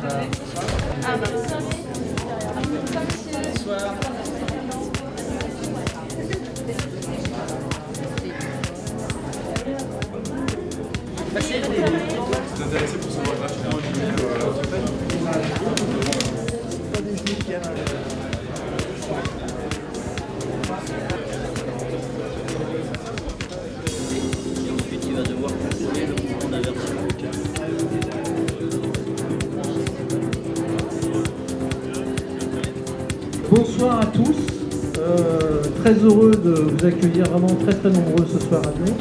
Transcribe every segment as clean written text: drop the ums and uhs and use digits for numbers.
Vous êtes intéressé pour savoir gratuitement une Tu vas devoir contrôler le mouvement d'inversion. Bonsoir à tous, très heureux de vous accueillir vraiment très nombreux ce soir à Lyon.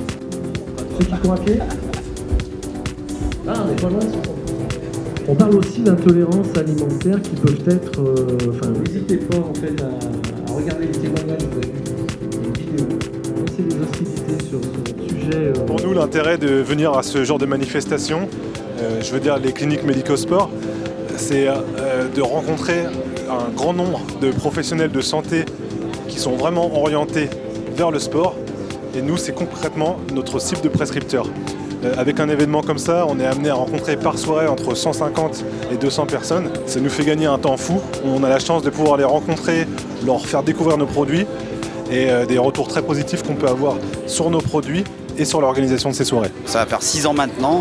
Ceux qui sont à pied. Ah, on n'est pas loin. On parle aussi d'intolérance alimentaire qui peuvent être... n'hésitez pas en fait à regarder les témoignages, vous avez vu les vidéos, lancer des hostilités sur ce sujet. Pour nous, l'intérêt de venir à ce genre de manifestation, je veux dire les cliniques médico-sport, c'est de rencontrer un grand nombre de professionnels de santé qui sont vraiment orientés vers le sport. Et nous, c'est concrètement notre cible de prescripteurs. Avec un événement comme ça, on est amené à rencontrer par soirée entre 150 et 200 personnes. Ça nous fait gagner un temps fou. On a la chance de pouvoir les rencontrer, leur faire découvrir nos produits et des retours très positifs qu'on peut avoir sur nos produits et sur l'organisation de ces soirées. Ça va faire 6 ans maintenant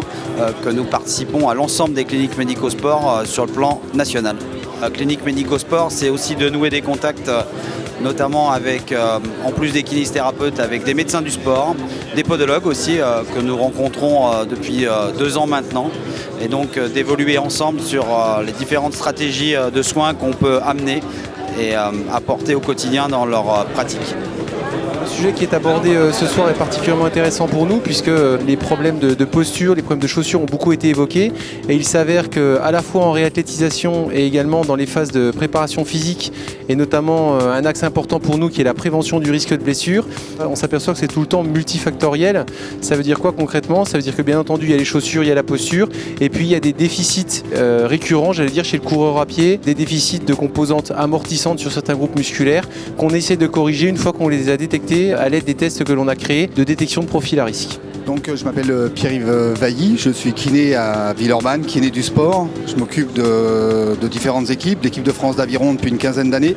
que nous participons à l'ensemble des cliniques médico-sport sur le plan national. Clinique médico-sport, c'est aussi de nouer des contacts notamment avec, en plus des kinésithérapeutes, avec des médecins du sport, des podologues aussi que nous rencontrons depuis 2 ans maintenant, et donc d'évoluer ensemble sur les différentes stratégies de soins qu'on peut amener et apporter au quotidien dans leur pratique. Le sujet qui est abordé ce soir est particulièrement intéressant pour nous puisque les problèmes de posture, les problèmes de chaussures ont beaucoup été évoqués et il s'avère qu'à la fois en réathlétisation et également dans les phases de préparation physique et notamment un axe important pour nous qui est la prévention du risque de blessure, on s'aperçoit que c'est tout le temps multifactoriel. Ça veut dire quoi concrètement? Ça veut dire que bien entendu il y a les chaussures, il y a la posture et puis il y a des déficits récurrents, j'allais dire chez le coureur à pied, des déficits de composantes amortissantes sur certains groupes musculaires qu'on essaie de corriger une fois qu'on les a détectés à l'aide des tests que l'on a créés de détection de profils à risque. Donc je m'appelle Pierre-Yves Vailly, je suis kiné à Villeurbanne, kiné du sport. Je m'occupe de différentes équipes, l'équipe de France d'aviron depuis une quinzaine d'années,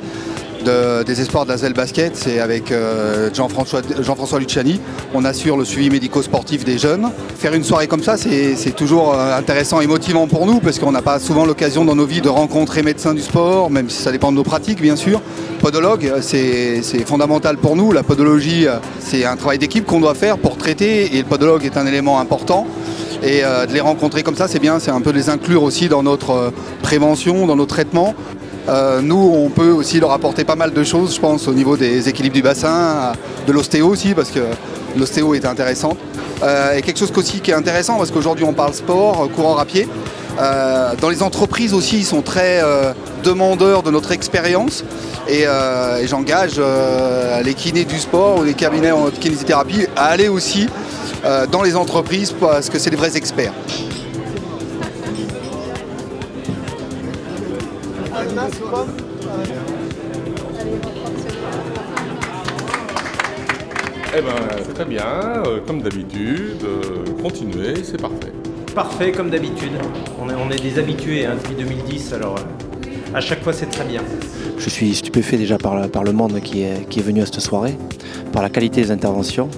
des espoirs de la Zelle Basket, c'est avec Jean-François Luciani. On assure le suivi médico-sportif des jeunes. Faire une soirée comme ça, c'est toujours intéressant et motivant pour nous parce qu'on n'a pas souvent l'occasion dans nos vies de rencontrer médecins du sport, même si ça dépend de nos pratiques bien sûr. Podologue, c'est fondamental pour nous. La podologie, c'est un travail d'équipe qu'on doit faire pour traiter et le podologue est un élément important. Et de les rencontrer comme ça, c'est bien, c'est un peu de les inclure aussi dans notre prévention, dans nos traitements. Nous, on peut aussi leur apporter pas mal de choses, je pense, au niveau des équilibres du bassin, de l'ostéo aussi, parce que l'ostéo est intéressante. Et quelque chose aussi qui est intéressant, parce qu'aujourd'hui on parle sport, coureur à pied. Dans les entreprises aussi, ils sont très demandeurs de notre expérience. Et j'engage les kinés du sport ou les cabinets en kinésithérapie à aller aussi dans les entreprises parce que c'est des vrais experts. Eh ben, très bien, comme d'habitude, continuez, c'est parfait. Parfait, comme d'habitude. On est des habitués depuis 2010, alors à chaque fois c'est très bien. Je suis stupéfait déjà par le monde qui est venu à cette soirée, par la qualité des interventions.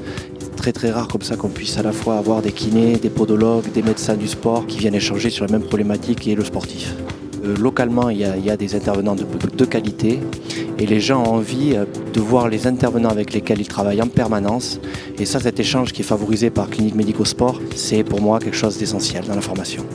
C'est très rare comme ça qu'on puisse à la fois avoir des kinés, des podologues, des médecins du sport qui viennent échanger sur la même problématique qui est le sportif. Localement, il y a des intervenants de qualité et les gens ont envie de voir les intervenants avec lesquels ils travaillent en permanence. Et ça, cet échange qui est favorisé par Clinique Médico Sport, c'est pour moi quelque chose d'essentiel dans la formation.